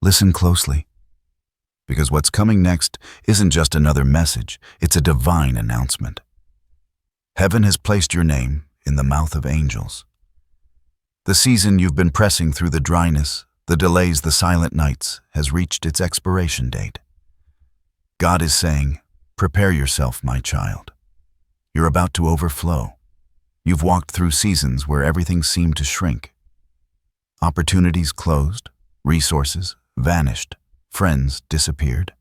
Listen closely, because what's coming next isn't just another message, it's a divine announcement. Heaven has placed your name in the mouth of angels. The season you've been pressing through the dryness, the delays, the silent nights, has reached its expiration date. God is saying, prepare yourself, my child. You're about to overflow. You've walked through seasons where everything seemed to shrink. Opportunities closed, resources vanished, friends disappeared.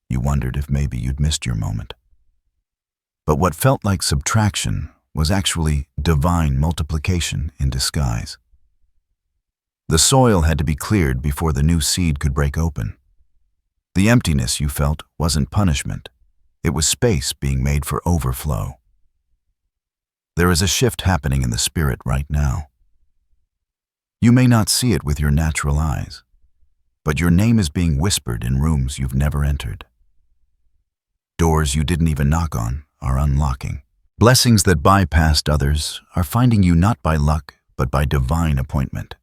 You wondered if maybe you'd missed your moment. But what felt like subtraction was actually divine multiplication in disguise. The soil had to be cleared before the new seed could break open. The emptiness you felt wasn't punishment. It was space being made for overflow. There is a shift happening in the spirit right now. You may not see it with your natural eyes, but your name is being whispered in rooms you've never entered. Doors you didn't even knock on are unlocking. Blessings that bypassed others are finding you not by luck, but by divine appointment.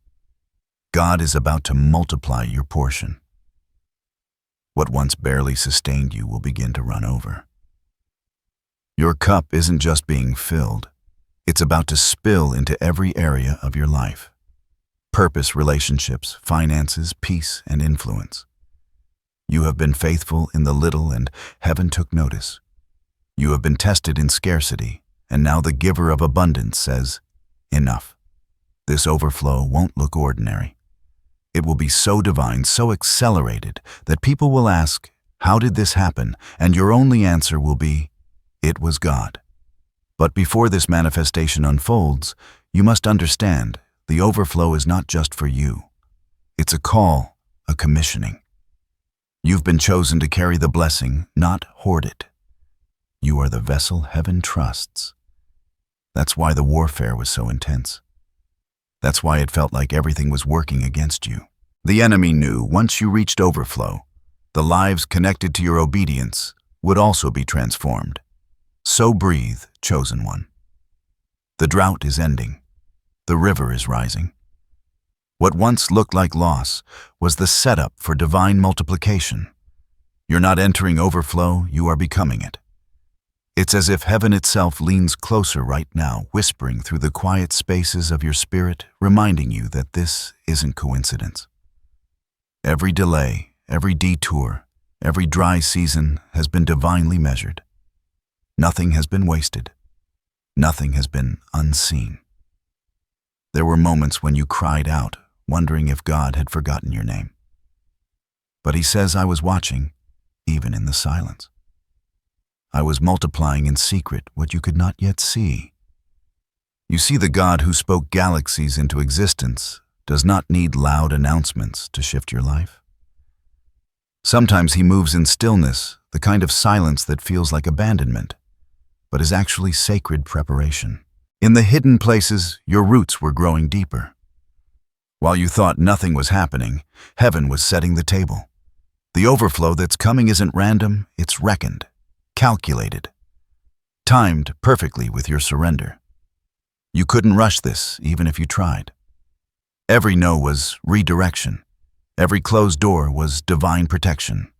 God is about to multiply your portion. What once barely sustained you will begin to run over. Your cup isn't just being filled, it's about to spill into every area of your life. Purpose, relationships, finances, peace, and influence. You have been faithful in the little, and heaven took notice. You have been tested in scarcity, and now the giver of abundance says, enough. This overflow won't look ordinary. It will be so divine, so accelerated, that people will ask, how did this happen? And your only answer will be, it was God. But before this manifestation unfolds, you must understand, the overflow is not just for you. It's a call, a commissioning. You've been chosen to carry the blessing, not hoard it. You are the vessel heaven trusts. That's why the warfare was so intense. That's why it felt like everything was working against you. The enemy knew once you reached overflow, the lives connected to your obedience would also be transformed. So breathe, chosen one. The drought is ending. The river is rising. What once looked like loss was the setup for divine multiplication. You're not entering overflow, you are becoming it. It's as if heaven itself leans closer right now, whispering through the quiet spaces of your spirit, reminding you that this isn't coincidence. Every delay, every detour, every dry season has been divinely measured. Nothing has been wasted. Nothing has been unseen. There were moments when you cried out, wondering if God had forgotten your name. But he says, I was watching, even in the silence. I was multiplying in secret what you could not yet see. You see, the God who spoke galaxies into existence does not need loud announcements to shift your life. Sometimes he moves in stillness, the kind of silence that feels like abandonment, but is actually sacred preparation. In the hidden places, your roots were growing deeper. While you thought nothing was happening, heaven was setting the table. The overflow that's coming isn't random, it's reckoned, calculated, timed perfectly with your surrender. You couldn't rush this, even if you tried. Every no was redirection. Every closed door was divine protection.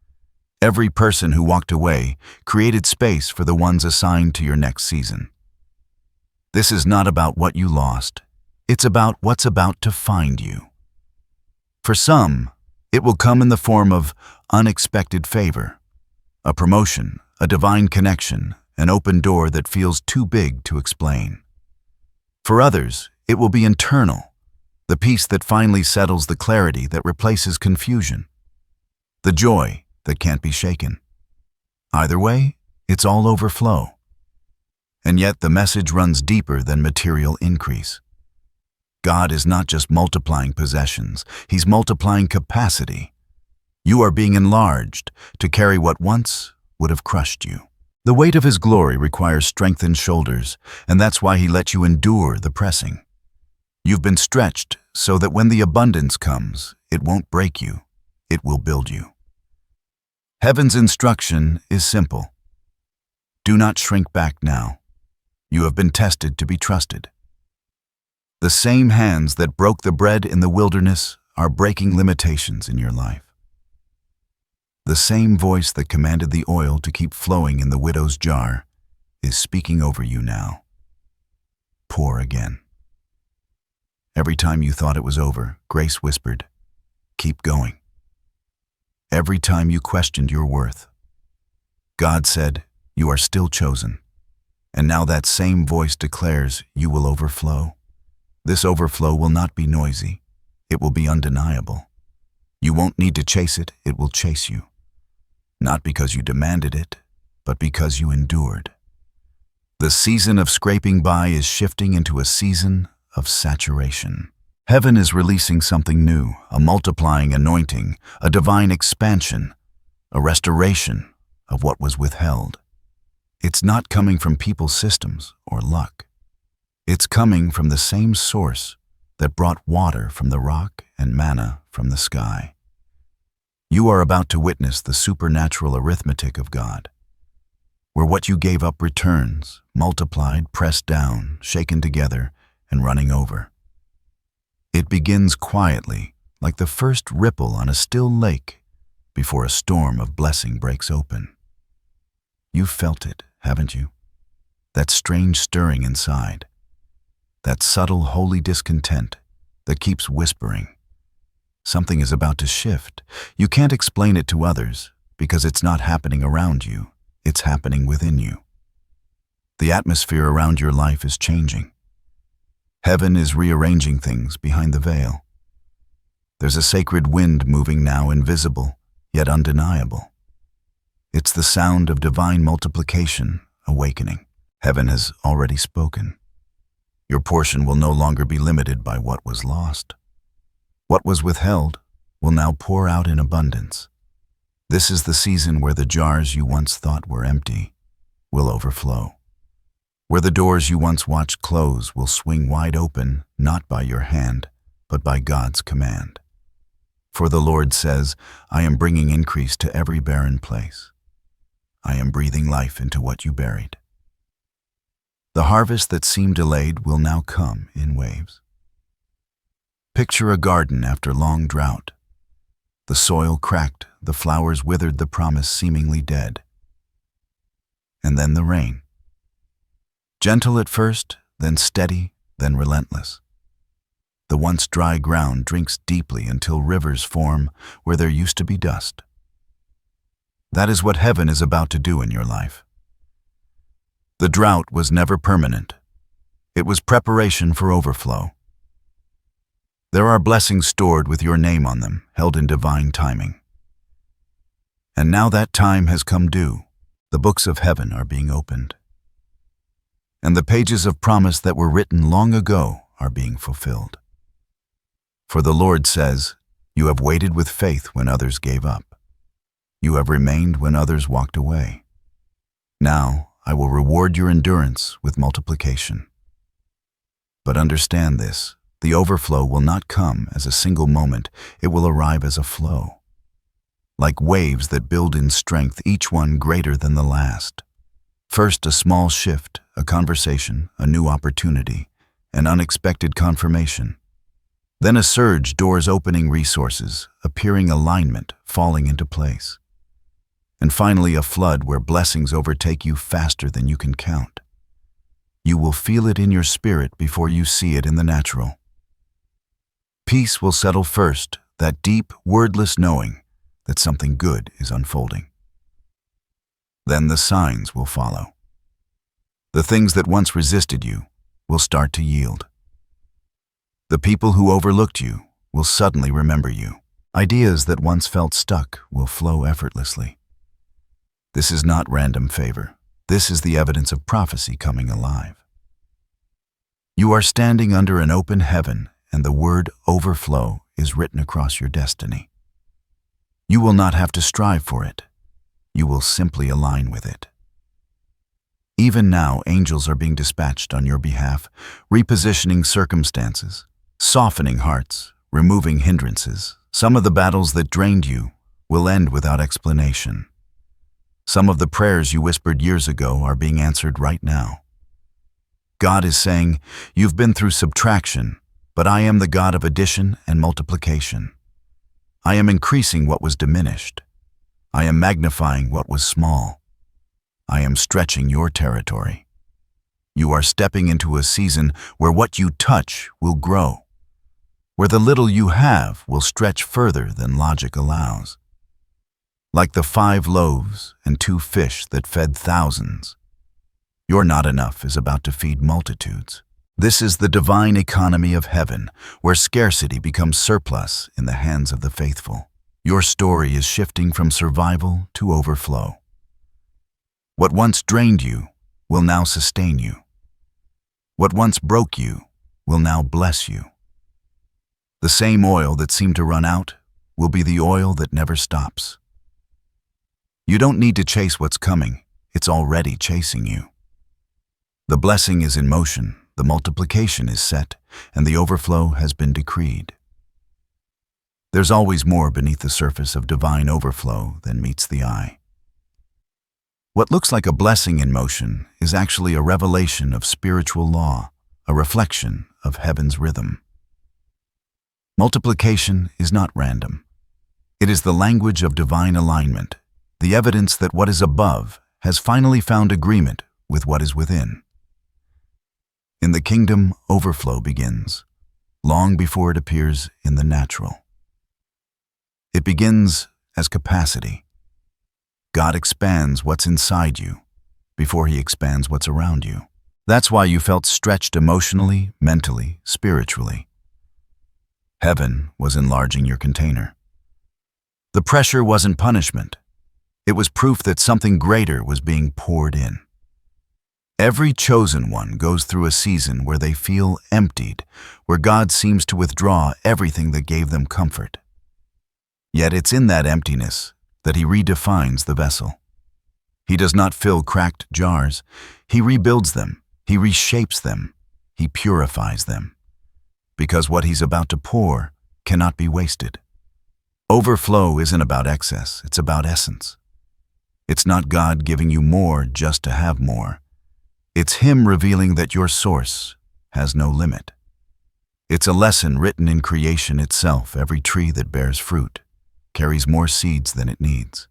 Every person who walked away created space for the ones assigned to your next season. This is not about what you lost. It's about what's about to find you. For some, it will come in the form of unexpected favor, a promotion, a divine connection, an open door that feels too big to explain. For others, it will be internal, the peace that finally settles the clarity that replaces confusion, the joy that can't be shaken. Either way, it's all overflow. And yet the message runs deeper than material increase. God is not just multiplying possessions, he's multiplying capacity. You are being enlarged to carry what once would have crushed you. The weight of his glory requires strengthened shoulders, and that's why he let you endure the pressing. You've been stretched so that when the abundance comes, it won't break you, it will build you. Heaven's instruction is simple. Do not shrink back now. You have been tested to be trusted. The same hands that broke the bread in the wilderness are breaking limitations in your life. The same voice that commanded the oil to keep flowing in the widow's jar is speaking over you now. Pour again. Every time you thought it was over, grace whispered, "Keep going." Every time you questioned your worth, God said, "You are still chosen." And now that same voice declares you will overflow. This overflow will not be noisy. It will be undeniable. You won't need to chase it, it will chase you. Not because you demanded it, but because you endured. The season of scraping by is shifting into a season of saturation. Heaven is releasing something new, a multiplying anointing, a divine expansion, a restoration of what was withheld. It's not coming from people's systems or luck. It's coming from the same source that brought water from the rock and manna from the sky. You are about to witness the supernatural arithmetic of God, where what you gave up returns, multiplied, pressed down, shaken together, and running over. It begins quietly, like the first ripple on a still lake, before a storm of blessing breaks open. You've felt it, haven't you? That strange stirring inside. That subtle, holy discontent that keeps whispering. Something is about to shift. You can't explain it to others because it's not happening around you. It's happening within you. The atmosphere around your life is changing. Heaven is rearranging things behind the veil. There's a sacred wind moving now, invisible, yet undeniable. It's the sound of divine multiplication awakening. Heaven has already spoken. Your portion will no longer be limited by what was lost. What was withheld will now pour out in abundance. This is the season where the jars you once thought were empty will overflow. Where the doors you once watched close will swing wide open, not by your hand, but by God's command. For the Lord says, "I am bringing increase to every barren place. I am breathing life into what you buried." The harvest that seemed delayed will now come in waves. Picture a garden after long drought. The soil cracked, the flowers withered, the promise seemingly dead. And then the rain. Gentle at first, then steady, then relentless. The once dry ground drinks deeply until rivers form where there used to be dust. That is what heaven is about to do in your life. The drought was never permanent. It was preparation for overflow. There are blessings stored with your name on them, held in divine timing. And now that time has come due. The books of heaven are being opened. And the pages of promise that were written long ago are being fulfilled. For the Lord says, "You have waited with faith when others gave up. You have remained when others walked away. Now I will reward your endurance with multiplication." But understand this, the overflow will not come as a single moment, it will arrive as a flow. Like waves that build in strength, each one greater than the last. First a small shift, a conversation, a new opportunity, an unexpected confirmation. Then a surge, doors opening, resources, appearing, alignment, falling into place. And finally a flood where blessings overtake you faster than you can count. You will feel it in your spirit before you see it in the natural. Peace will settle first, that deep, wordless knowing that something good is unfolding. Then the signs will follow. The things that once resisted you will start to yield. The people who overlooked you will suddenly remember you. Ideas that once felt stuck will flow effortlessly. This is not random favor. This is the evidence of prophecy coming alive. You are standing under an open heaven, and the word overflow is written across your destiny. You will not have to strive for it. You will simply align with it. Even now, angels are being dispatched on your behalf, repositioning circumstances, softening hearts, removing hindrances. Some of the battles that drained you will end without explanation. Some of the prayers you whispered years ago are being answered right now. God is saying, "You've been through subtraction, but I am the God of addition and multiplication." I am increasing what was diminished. I am magnifying what was small. I am stretching your territory. You are stepping into a season where what you touch will grow, where the little you have will stretch further than logic allows. Like the 5 loaves and 2 fish that fed thousands, your not enough is about to feed multitudes. This is the divine economy of heaven, where scarcity becomes surplus in the hands of the faithful. Your story is shifting from survival to overflow. What once drained you will now sustain you. What once broke you will now bless you. The same oil that seemed to run out will be the oil that never stops. You don't need to chase what's coming, it's already chasing you. The blessing is in motion, the multiplication is set, and the overflow has been decreed. There's always more beneath the surface of divine overflow than meets the eye. What looks like a blessing in motion is actually a revelation of spiritual law, a reflection of heaven's rhythm. Multiplication is not random. It is the language of divine alignment, the evidence that what is above has finally found agreement with what is within. In the kingdom, overflow begins, long before it appears in the natural. It begins as capacity. God expands what's inside you before He expands what's around you. That's why you felt stretched emotionally, mentally, spiritually. Heaven was enlarging your container. The pressure wasn't punishment. It was proof that something greater was being poured in. Every chosen one goes through a season where they feel emptied, where God seems to withdraw everything that gave them comfort. Yet it's in that emptiness that He redefines the vessel. He does not fill cracked jars. He rebuilds them. He reshapes them. He purifies them. Because what He's about to pour cannot be wasted. Overflow isn't about excess, it's about essence. It's not God giving you more just to have more. It's Him revealing that your source has no limit. It's a lesson written in creation itself. Every tree that bears fruit carries more seeds than it needs.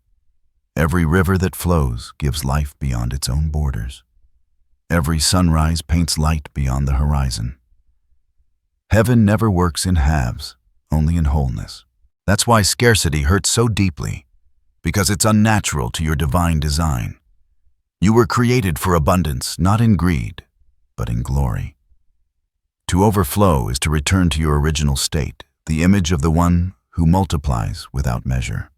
Every river that flows gives life beyond its own borders. Every sunrise paints light beyond the horizon. Heaven never works in halves, only in wholeness. That's why scarcity hurts so deeply, because it's unnatural to your divine design. You were created for abundance, not in greed, but in glory. To overflow is to return to your original state, the image of the one who multiplies without measure.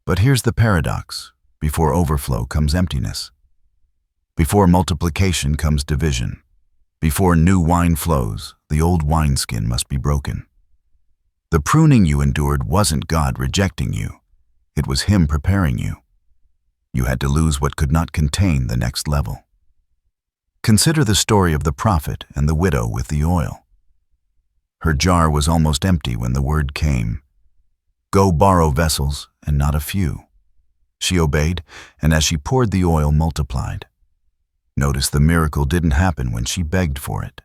But here's the paradox. Before overflow comes emptiness. Before multiplication comes division. Before new wine flows, the old wineskin must be broken. The pruning you endured wasn't God rejecting you. It was Him preparing you. You had to lose what could not contain the next level. Consider the story of the prophet and the widow with the oil. Her jar was almost empty when the word came, "Go borrow vessels, and not a few." She obeyed, and as she poured, the oil multiplied. Notice the miracle didn't happen when she begged for it.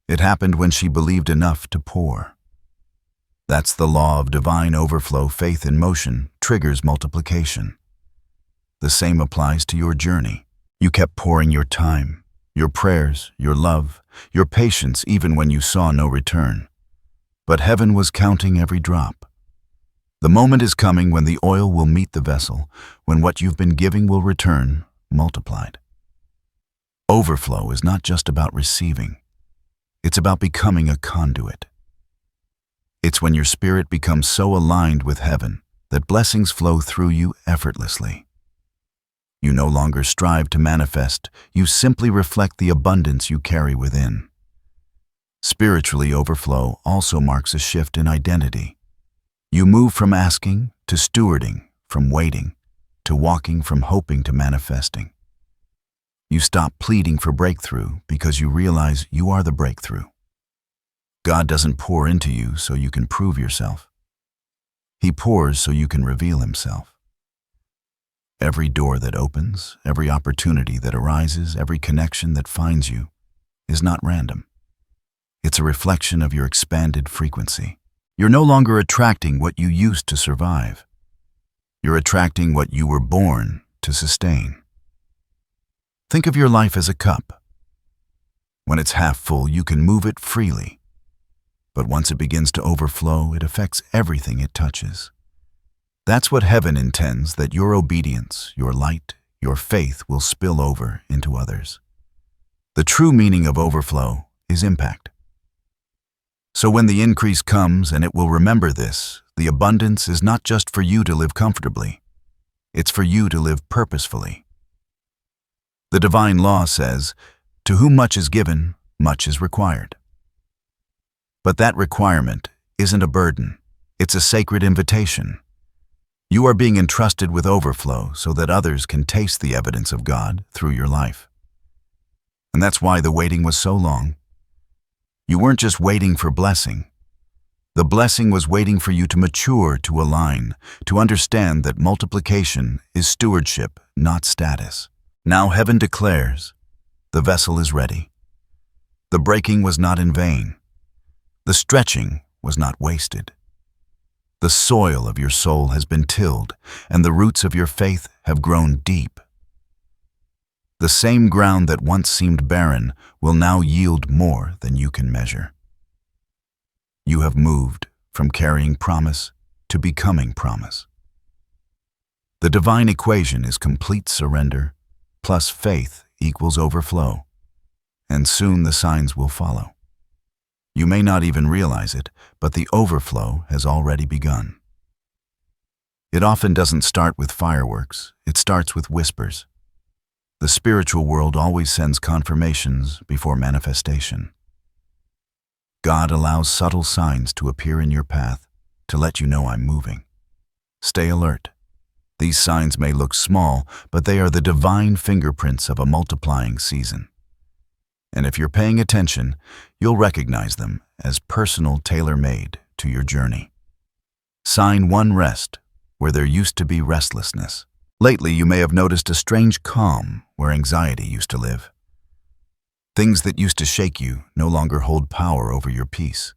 It happened when she believed enough to pour. That's the law of divine overflow. Faith in motion triggers multiplication. The same applies to your journey. You kept pouring your time, your prayers, your love, your patience, even when you saw no return. But heaven was counting every drop. The moment is coming when the oil will meet the vessel, when what you've been giving will return, multiplied. Overflow is not just about receiving. It's about becoming a conduit. It's when your spirit becomes so aligned with heaven that blessings flow through you effortlessly. You no longer strive to manifest, you simply reflect the abundance you carry within. Spiritually, overflow also marks a shift in identity. You move from asking to stewarding, from waiting to walking, from hoping to manifesting. You stop pleading for breakthrough because you realize you are the breakthrough. God doesn't pour into you so you can prove yourself. He pours so you can reveal Himself. Every door that opens, every opportunity that arises, every connection that finds you is not random. It's a reflection of your expanded frequency. You're no longer attracting what you used to survive. You're attracting what you were born to sustain. Think of your life as a cup. When it's half full, you can move it freely. But once it begins to overflow, it affects everything it touches. That's what heaven intends, that your obedience, your light, your faith will spill over into others. The true meaning of overflow is impact. So when the increase comes, and it will remember this, the abundance is not just for you to live comfortably. It's for you to live purposefully. The divine law says, "To whom much is given, much is required." But that requirement isn't a burden. It's a sacred invitation. You are being entrusted with overflow so that others can taste the evidence of God through your life. And that's why the waiting was so long. You weren't just waiting for blessing. The blessing was waiting for you to mature, to align, to understand that multiplication is stewardship, not status. Now heaven declares, the vessel is ready. The breaking was not in vain. The stretching was not wasted. The soil of your soul has been tilled, and the roots of your faith have grown deep. The same ground that once seemed barren will now yield more than you can measure. You have moved from carrying promise to becoming promise. The divine equation is complete surrender plus faith equals overflow, and soon the signs will follow. You may not even realize it, but the overflow has already begun. It often doesn't start with fireworks, it starts with whispers. The spiritual world always sends confirmations before manifestation. God allows subtle signs to appear in your path to let you know I'm moving. Stay alert. These signs may look small, but they are the divine fingerprints of a multiplying season. And if you're paying attention, you'll recognize them as personal, tailor-made to your journey. Sign 1: rest, where there used to be restlessness. Lately, you may have noticed a strange calm where anxiety used to live. Things that used to shake you no longer hold power over your peace.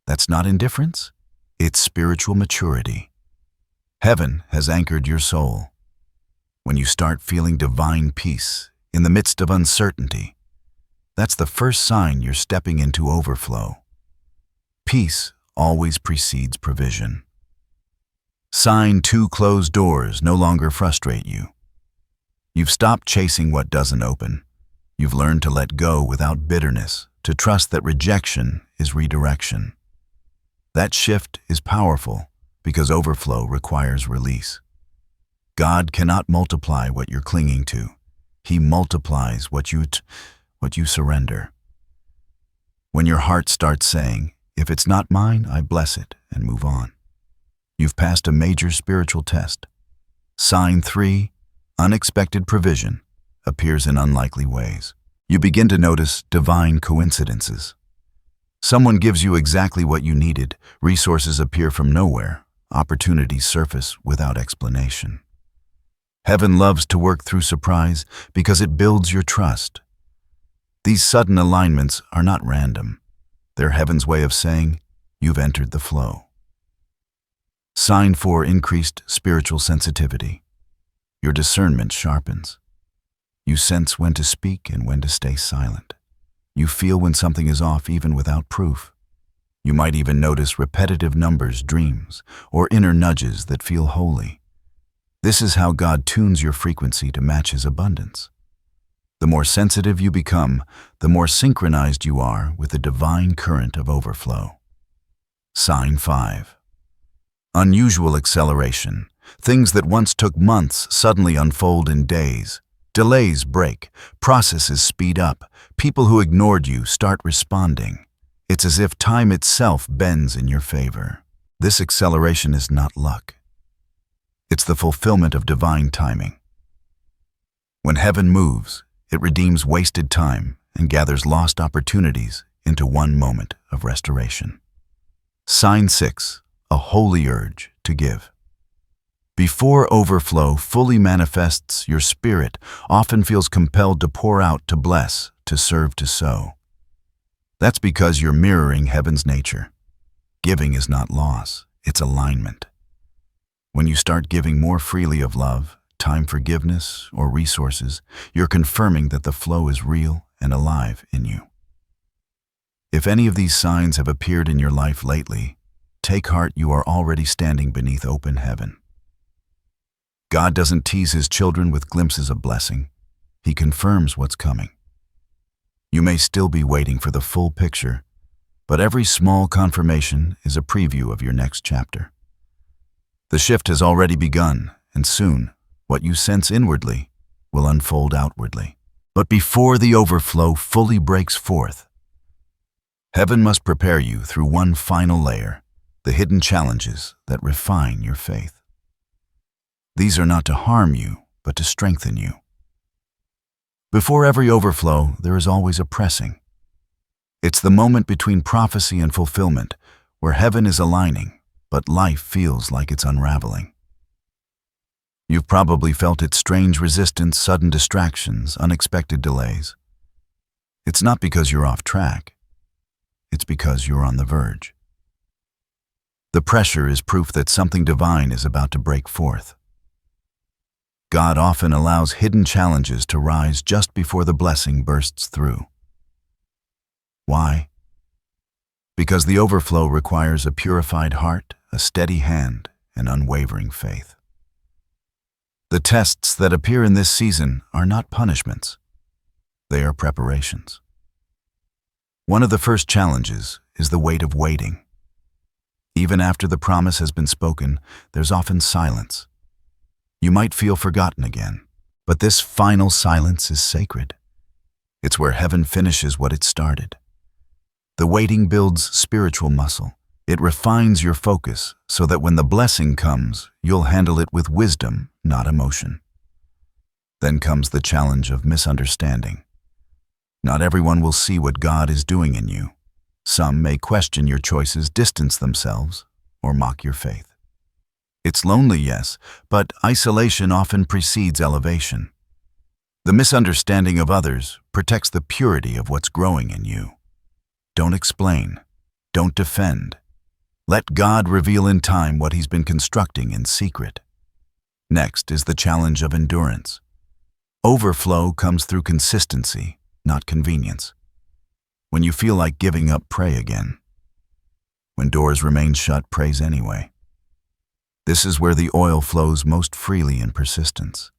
That's not indifference, it's spiritual maturity. Heaven has anchored your soul. When you start feeling divine peace in the midst of uncertainty, that's the first sign you're stepping into overflow. Peace always precedes provision. Sign 2: closed doors no longer frustrate you. You've stopped chasing what doesn't open. You've learned to let go without bitterness, to trust that rejection is redirection. That shift is powerful because overflow requires release. God cannot multiply what you're clinging to. He multiplies what you surrender. When your heart starts saying, "If it's not mine, I bless it," and move on, you've passed a major spiritual test. Sign 3: unexpected provision appears in unlikely ways. You begin to notice divine coincidences. Someone gives you exactly what you needed, resources appear from nowhere, opportunities surface without explanation. Heaven loves to work through surprise because it builds your trust. These sudden alignments are not random. They're heaven's way of saying, you've entered the flow. Sign 4: increased spiritual sensitivity. Your discernment sharpens. You sense when to speak and when to stay silent. You feel when something is off even without proof. You might even notice repetitive numbers, dreams, or inner nudges that feel holy. This is how God tunes your frequency to match His abundance. The more sensitive you become, the more synchronized you are with the divine current of overflow. Sign 5: unusual acceleration. Things that once took months suddenly unfold in days. Delays break, processes speed up, people who ignored you start responding. It's as if time itself bends in your favor. This acceleration is not luck. It's the fulfillment of divine timing. When heaven moves, it redeems wasted time and gathers lost opportunities into one moment of restoration. Sign 6: a holy urge to give. Before overflow fully manifests, your spirit often feels compelled to pour out, to bless, to serve, to sow. That's because you're mirroring heaven's nature. Giving is not loss, it's alignment. When you start giving more freely of love, time, forgiveness, or resources, you're confirming that the flow is real and alive in you. If any of these signs have appeared in your life lately, take heart, you are already standing beneath open heaven. God doesn't tease his children with glimpses of blessing. He confirms what's coming. You may still be waiting for the full picture, but every small confirmation is a preview of your next chapter. The shift has already begun, and soon, what you sense inwardly will unfold outwardly. But before the overflow fully breaks forth, heaven must prepare you through one final layer, the hidden challenges that refine your faith. These are not to harm you, but to strengthen you. Before every overflow, there is always a pressing. It's the moment between prophecy and fulfillment, where heaven is aligning, but life feels like it's unraveling. You've probably felt its strange resistance, sudden distractions, unexpected delays. It's not because you're off track. It's because you're on the verge. The pressure is proof that something divine is about to break forth. God often allows hidden challenges to rise just before the blessing bursts through. Why? Because the overflow requires a purified heart, a steady hand, and unwavering faith. The tests that appear in this season are not punishments. They are preparations. One of the first challenges is the weight of waiting. Even after the promise has been spoken, there's often silence. You might feel forgotten again, but this final silence is sacred. It's where heaven finishes what it started. The waiting builds spiritual muscle. It refines your focus so that when the blessing comes, you'll handle it with wisdom, not emotion. Then comes the challenge of misunderstanding. Not everyone will see what God is doing in you. Some may question your choices, distance themselves, or mock your faith. It's lonely, yes, but isolation often precedes elevation. The misunderstanding of others protects the purity of what's growing in you. Don't explain. Don't defend. Let God reveal in time what he's been constructing in secret. Next is the challenge of endurance. Overflow comes through consistency, not convenience. When you feel like giving up, pray again. When doors remain shut, praise anyway. This is where the oil flows most freely in persistence.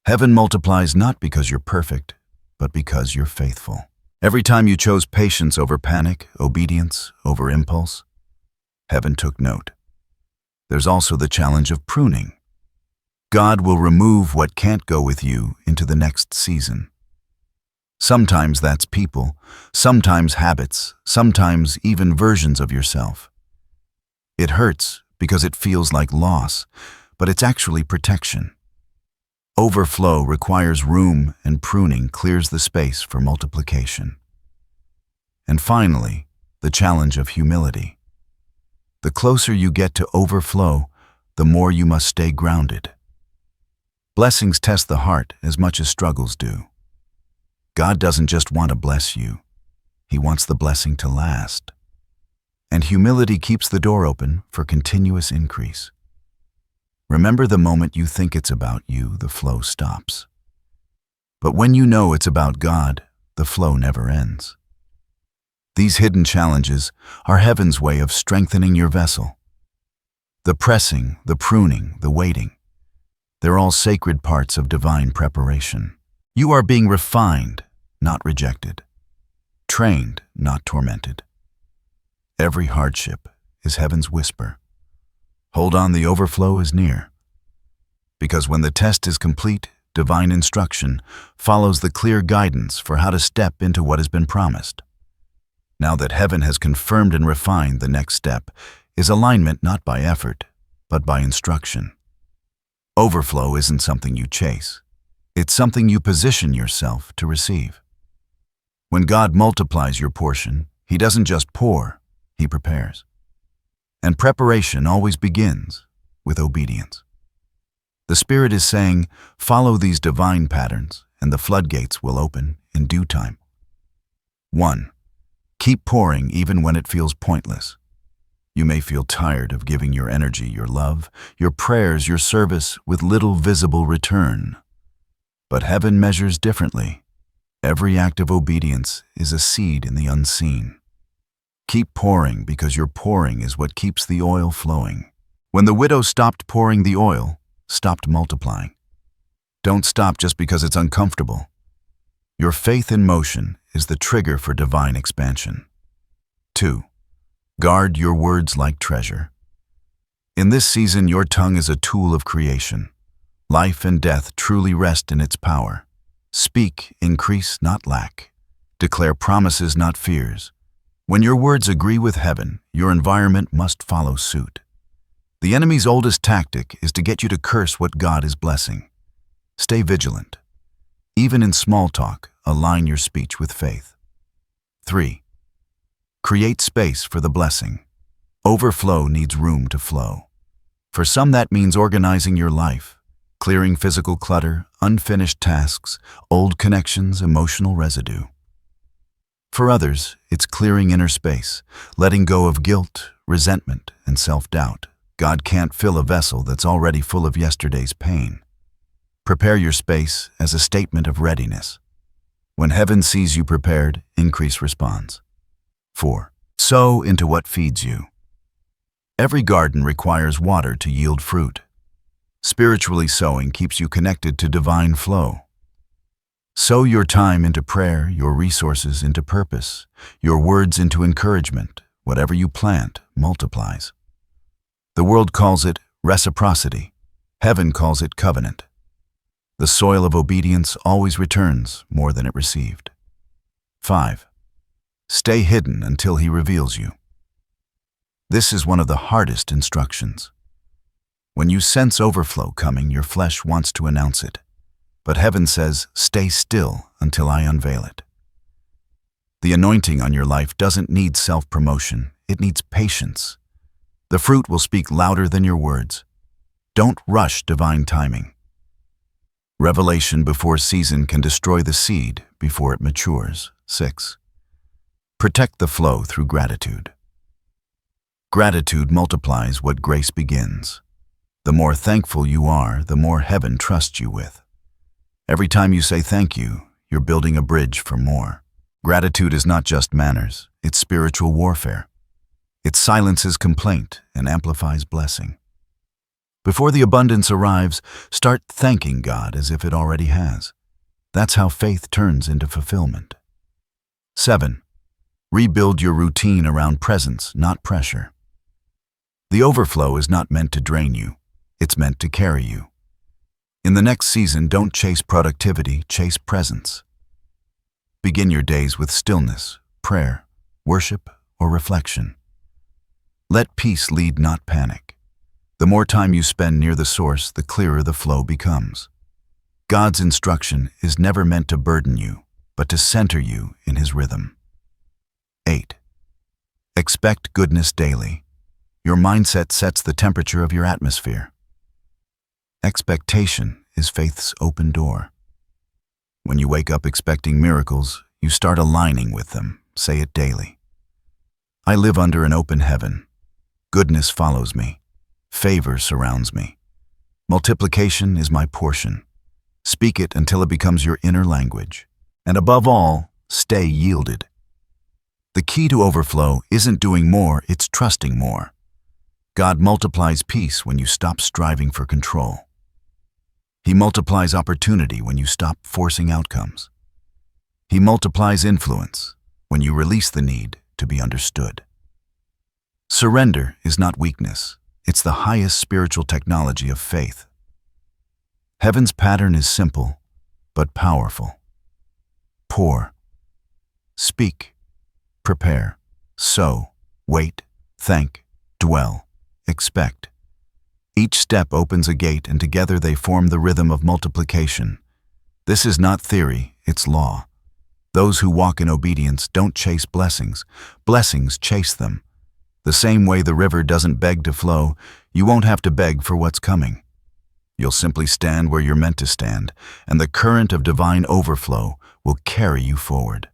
Heaven multiplies not because you're perfect, but because you're faithful. Every time you chose patience over panic, obedience over impulse, heaven took note. There's also the challenge of pruning. God will remove what can't go with you into the next season. Sometimes that's people, sometimes habits, sometimes even versions of yourself. It hurts because it feels like loss, but it's actually protection. Overflow requires room, and pruning clears the space for multiplication. And finally, the challenge of humility. The closer you get to overflow, the more you must stay grounded. Blessings test the heart as much as struggles do. God doesn't just want to bless you. He wants the blessing to last. And humility keeps the door open for continuous increase. Remember, the moment you think it's about you, the flow stops. But when you know it's about God, the flow never ends. These hidden challenges are heaven's way of strengthening your vessel. The pressing, the pruning, the waiting, they're all sacred parts of divine preparation. You are being refined, not rejected. Trained, not tormented. Every hardship is heaven's whisper. Hold on, the overflow is near. Because when the test is complete, divine instruction follows the clear guidance for how to step into what has been promised. Now that heaven has confirmed and refined, the next step is alignment, not by effort, but by instruction. Overflow isn't something you chase. It's something you position yourself to receive. When God multiplies your portion, he doesn't just pour, he prepares. And preparation always begins with obedience. The Spirit is saying, follow these divine patterns, and the floodgates will open in due time. 1. Keep pouring even when it feels pointless. You may feel tired of giving your energy, your love, your prayers, your service with little visible return. But heaven measures differently. Every act of obedience is a seed in the unseen. Keep pouring, because your pouring is what keeps the oil flowing. When the widow stopped pouring, the oil stopped multiplying. Don't stop just because it's uncomfortable. Your faith in motion is the trigger for divine expansion. 2. Guard your words like treasure. In this season, your tongue is a tool of creation. Life and death truly rest in its power. Speak, increase, not lack. Declare promises, not fears. When your words agree with heaven, your environment must follow suit. The enemy's oldest tactic is to get you to curse what God is blessing. Stay vigilant. Even in small talk, align your speech with faith. 3. Create space for the blessing. Overflow needs room to flow. For some, that means organizing your life, clearing physical clutter, unfinished tasks, old connections, emotional residue. For others, it's clearing inner space, letting go of guilt, resentment, and self-doubt. God can't fill a vessel that's already full of yesterday's pain. Prepare your space as a statement of readiness. When heaven sees you prepared, increase response. 4. Sow into what feeds you. Every garden requires water to yield fruit. Spiritually sowing keeps you connected to divine flow. Sow your time into prayer, your resources into purpose, your words into encouragement. Whatever you plant multiplies. The world calls it reciprocity. Heaven calls it covenant. The soil of obedience always returns more than it received. 5. Stay hidden until He reveals you. This is one of the hardest instructions. When you sense overflow coming, your flesh wants to announce it. But heaven says, stay still until I unveil it. The anointing on your life doesn't need self-promotion. It needs patience. The fruit will speak louder than your words. Don't rush divine timing. Revelation before season can destroy the seed before it matures. 6. Protect the flow through gratitude. Gratitude multiplies what grace begins. The more thankful you are, the more heaven trusts you with. Every time you say thank you, you're building a bridge for more. Gratitude is not just manners, it's spiritual warfare. It silences complaint and amplifies blessing. Before the abundance arrives, start thanking God as if it already has. That's how faith turns into fulfillment. 7. Rebuild your routine around presence, not pressure. The overflow is not meant to drain you. It's meant to carry you. In the next season, don't chase productivity, chase presence. Begin your days with stillness, prayer, worship, or reflection. Let peace lead, not panic. The more time you spend near the source, the clearer the flow becomes. God's instruction is never meant to burden you, but to center you in His rhythm. 8. Expect goodness daily. Your mindset sets the temperature of your atmosphere. Expectation is faith's open door. When you wake up expecting miracles, you start aligning with them. Say it daily. I live under an open heaven. Goodness follows me. Favor surrounds me. Multiplication is my portion. Speak it until it becomes your inner language. And above all, stay yielded. The key to overflow isn't doing more, it's trusting more. God multiplies peace when you stop striving for control. He multiplies opportunity when you stop forcing outcomes. He multiplies influence when you release the need to be understood. Surrender is not weakness. It's the highest spiritual technology of faith. Heaven's pattern is simple, but powerful. Pour. Speak. Prepare. Sow. Wait. Thank. Dwell. Expect. Each step opens a gate, and together they form the rhythm of multiplication. This is not theory, it's law. Those who walk in obedience don't chase blessings. Blessings chase them. The same way the river doesn't beg to flow, you won't have to beg for what's coming. You'll simply stand where you're meant to stand, and the current of divine overflow will carry you forward.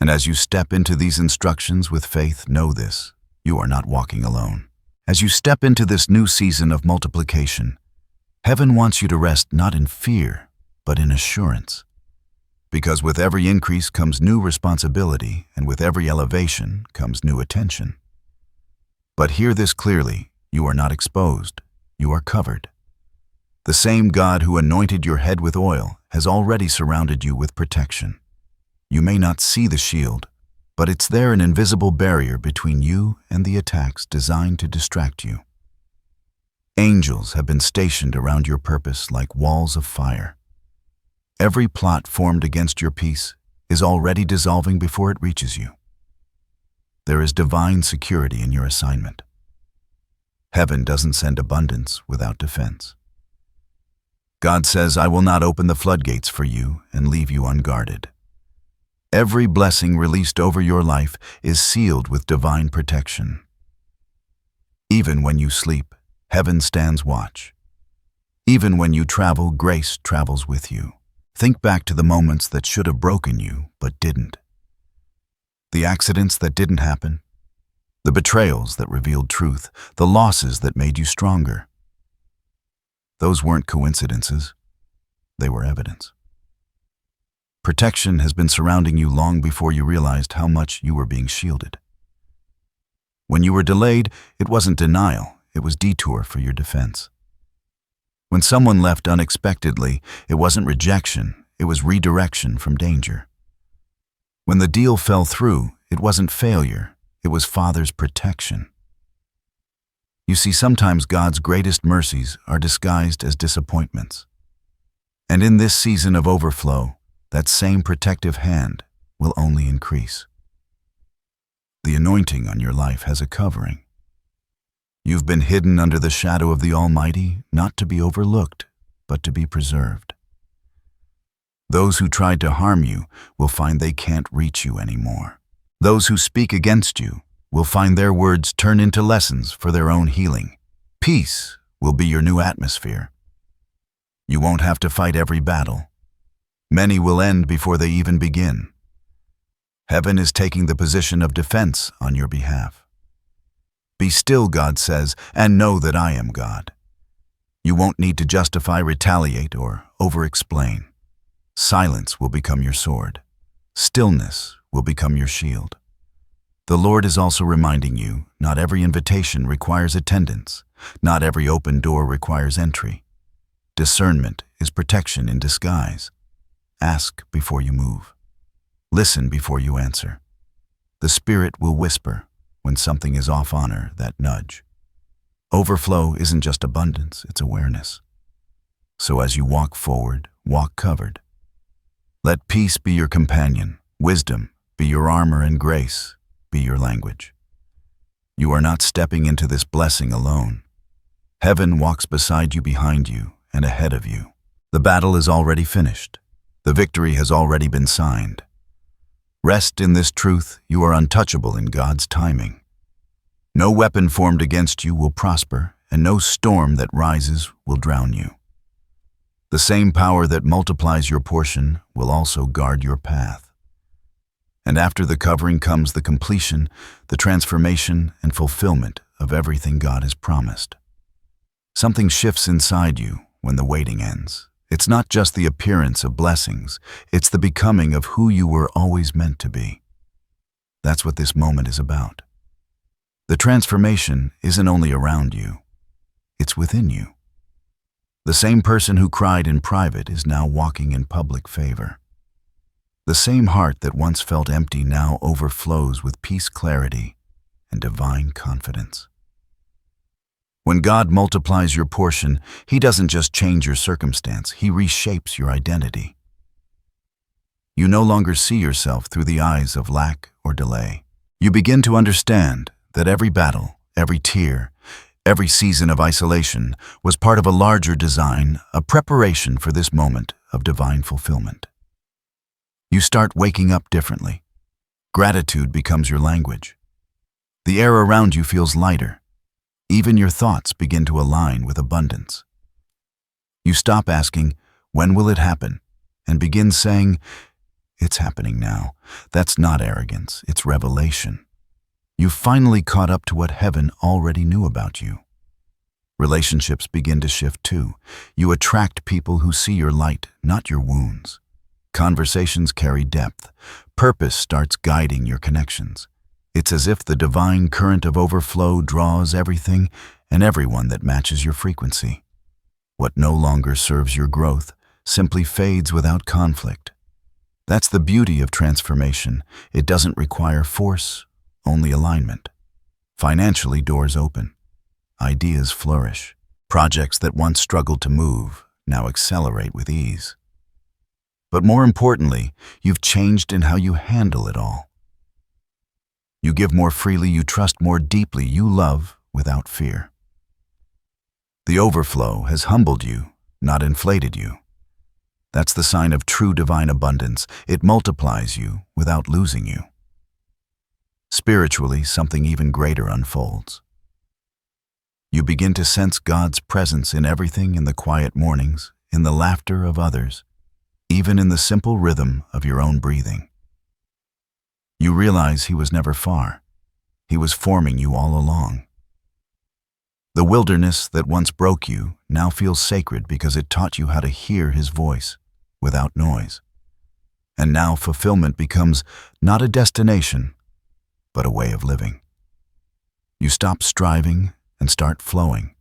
And as you step into these instructions with faith, know this: you are not walking alone. As you step into this new season of multiplication, heaven wants you to rest not in fear, but in assurance. Because with every increase comes new responsibility, and with every elevation comes new attention. But hear this clearly, you are not exposed, you are covered. The same God who anointed your head with oil has already surrounded you with protection. You may not see the shield, but it's there, an invisible barrier between you and the attacks designed to distract you. Angels have been stationed around your purpose like walls of fire. Every plot formed against your peace is already dissolving before it reaches you. There is divine security in your assignment. Heaven doesn't send abundance without defense. God says, I will not open the floodgates for you and leave you unguarded. Every blessing released over your life is sealed with divine protection. Even when you sleep, heaven stands watch. Even when you travel, grace travels with you. Think back to the moments that should have broken you, but didn't. The accidents that didn't happen. The betrayals that revealed truth. The losses that made you stronger. Those weren't coincidences. They were evidence. Protection has been surrounding you long before you realized how much you were being shielded. When you were delayed, it wasn't denial, it was detour for your defense. When someone left unexpectedly, it wasn't rejection, it was redirection from danger. When the deal fell through, it wasn't failure, it was Father's protection. You see, sometimes God's greatest mercies are disguised as disappointments. And in this season of overflow, that same protective hand will only increase. The anointing on your life has a covering. You've been hidden under the shadow of the Almighty, not to be overlooked, but to be preserved. Those who tried to harm you will find they can't reach you anymore. Those who speak against you will find their words turn into lessons for their own healing. Peace will be your new atmosphere. You won't have to fight every battle. Many will end before they even begin. Heaven is taking the position of defense on your behalf. Be still, God says, and know that I am God. You won't need to justify, retaliate, or over-explain. Silence will become your sword. Stillness will become your shield. The Lord is also reminding you, not every invitation requires attendance. Not every open door requires entry. Discernment is protection in disguise. Ask before you move. Listen before you answer. The Spirit will whisper when something is off honor, that nudge. Overflow isn't just abundance, it's awareness. So as you walk forward, walk covered. Let peace be your companion, wisdom be your armor, and grace be your language. You are not stepping into this blessing alone. Heaven walks beside you, behind you, and ahead of you. The battle is already finished. The victory has already been signed. Rest in this truth, you are untouchable in God's timing. No weapon formed against you will prosper, and no storm that rises will drown you. The same power that multiplies your portion will also guard your path. And after the covering comes the completion, the transformation and fulfillment of everything God has promised. Something shifts inside you when the waiting ends. It's not just the appearance of blessings, it's the becoming of who you were always meant to be. That's what this moment is about. The transformation isn't only around you, it's within you. The same person who cried in private is now walking in public favor. The same heart that once felt empty now overflows with peace, clarity, and divine confidence. When God multiplies your portion, He doesn't just change your circumstance, He reshapes your identity. You no longer see yourself through the eyes of lack or delay. You begin to understand that every battle, every tear, every season of isolation was part of a larger design, a preparation for this moment of divine fulfillment. You start waking up differently. Gratitude becomes your language. The air around you feels lighter. Even your thoughts begin to align with abundance. You stop asking, when will it happen? And begin saying, it's happening now. That's not arrogance, it's revelation. You've finally caught up to what heaven already knew about you. Relationships begin to shift too. You attract people who see your light, not your wounds. Conversations carry depth. Purpose starts guiding your connections. It's as if the divine current of overflow draws everything and everyone that matches your frequency. What no longer serves your growth simply fades without conflict. That's the beauty of transformation. It doesn't require force, only alignment. Financially, doors open. Ideas flourish. Projects that once struggled to move now accelerate with ease. But more importantly, you've changed in how you handle it all. You give more freely, you trust more deeply, you love without fear. The overflow has humbled you, not inflated you. That's the sign of true divine abundance. It multiplies you without losing you. Spiritually, something even greater unfolds. You begin to sense God's presence in everything, in the quiet mornings, in the laughter of others, even in the simple rhythm of your own breathing. You realize He was never far. He was forming you all along. The wilderness that once broke you now feels sacred because it taught you how to hear His voice without noise. And now fulfillment becomes not a destination, but a way of living. You stop striving and start flowing.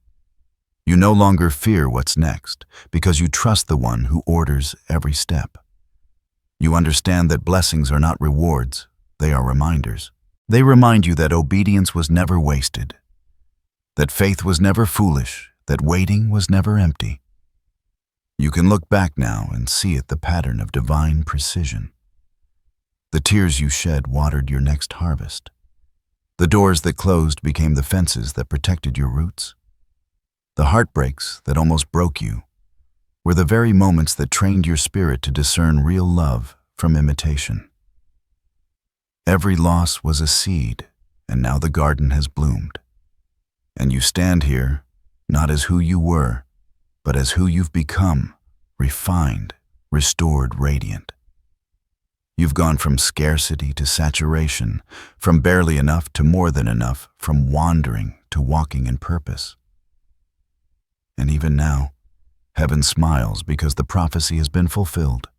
You no longer fear what's next because you trust the one who orders every step. You understand that blessings are not rewards, they are reminders. They remind you that obedience was never wasted, that faith was never foolish, that waiting was never empty. You can look back now and see it, the pattern of divine precision. The tears you shed watered your next harvest. The doors that closed became the fences that protected your roots. The heartbreaks that almost broke you were the very moments that trained your spirit to discern real love from imitation. Every loss was a seed, and now the garden has bloomed. And you stand here, not as who you were, but as who you've become, refined, restored, radiant. You've gone from scarcity to saturation, from barely enough to more than enough, from wandering to walking in purpose. And even now, heaven smiles because the prophecy has been fulfilled.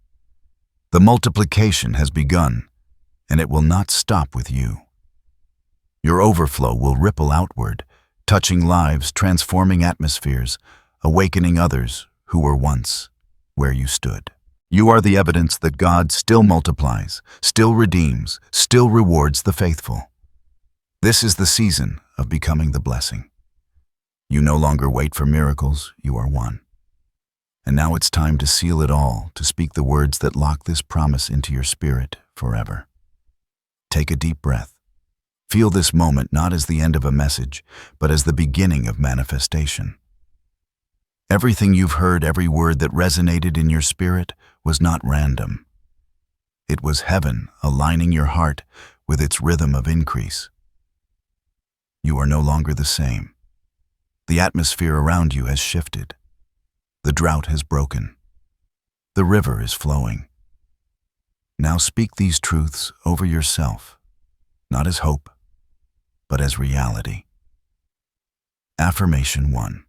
The multiplication has begun, and it will not stop with you. Your overflow will ripple outward, touching lives, transforming atmospheres, awakening others who were once where you stood. You are the evidence that God still multiplies, still redeems, still rewards the faithful. This is the season of becoming the blessing. You no longer wait for miracles, you are one. And now it's time to seal it all, to speak the words that lock this promise into your spirit forever. Take a deep breath. Feel this moment not as the end of a message, but as the beginning of manifestation. Everything you've heard, every word that resonated in your spirit, was not random. It was heaven aligning your heart with its rhythm of increase. You are no longer the same. The atmosphere around you has shifted. The drought has broken. The river is flowing. Now speak these truths over yourself, not as hope, but as reality. Affirmation 1.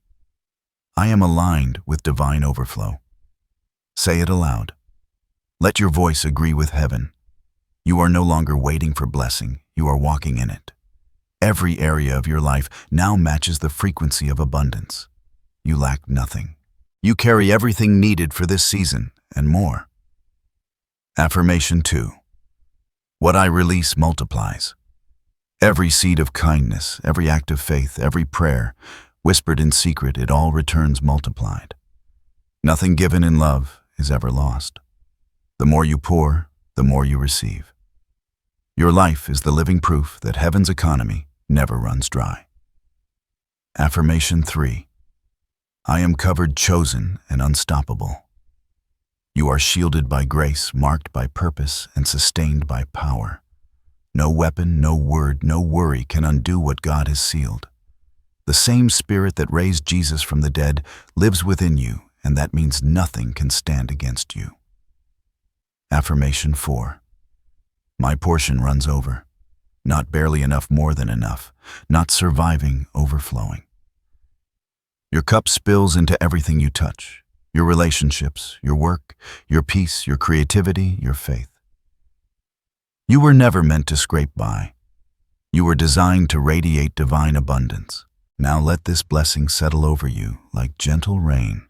I am aligned with divine overflow. Say it aloud. Let your voice agree with heaven. You are no longer waiting for blessing, you are walking in it. Every area of your life now matches the frequency of abundance. You lack nothing. You carry everything needed for this season and more. Affirmation 2. What I release multiplies. Every seed of kindness, every act of faith, every prayer, whispered in secret, it all returns multiplied. Nothing given in love is ever lost. The more you pour, the more you receive. Your life is the living proof that heaven's economy never runs dry. Affirmation 3. I am covered, chosen, and unstoppable. You are shielded by grace, marked by purpose, and sustained by power. No weapon, no word, no worry can undo what God has sealed. The same Spirit that raised Jesus from the dead lives within you, and that means nothing can stand against you. Affirmation 4. My portion runs over. Not barely enough, more than enough. Not surviving, overflowing. Your cup spills into everything you touch. Your relationships, your work, your peace, your creativity, your faith. You were never meant to scrape by. You were designed to radiate divine abundance. Now let this blessing settle over you like gentle rain.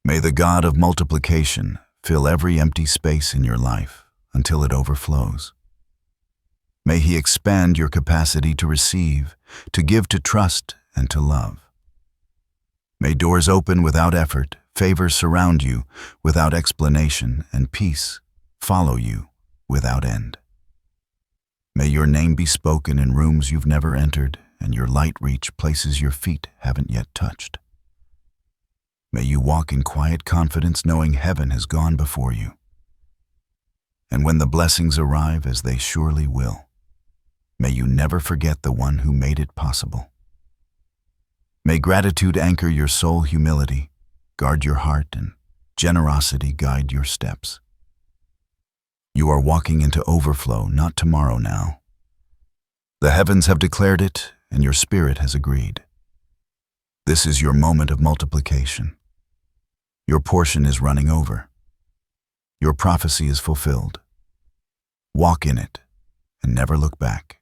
May the God of multiplication fill every empty space in your life until it overflows. May He expand your capacity to receive, to give, to trust, and to love. May doors open without effort, favor surround you without explanation, and peace follow you without end. May your name be spoken in rooms you've never entered, and your light reach places your feet haven't yet touched. May you walk in quiet confidence, knowing heaven has gone before you. And when the blessings arrive, as they surely will, may you never forget the one who made it possible. May gratitude anchor your soul, humility guard your heart, and generosity guide your steps. You are walking into overflow, not tomorrow now. The heavens have declared it, and your spirit has agreed. This is your moment of multiplication. Your portion is running over. Your prophecy is fulfilled. Walk in it and never look back.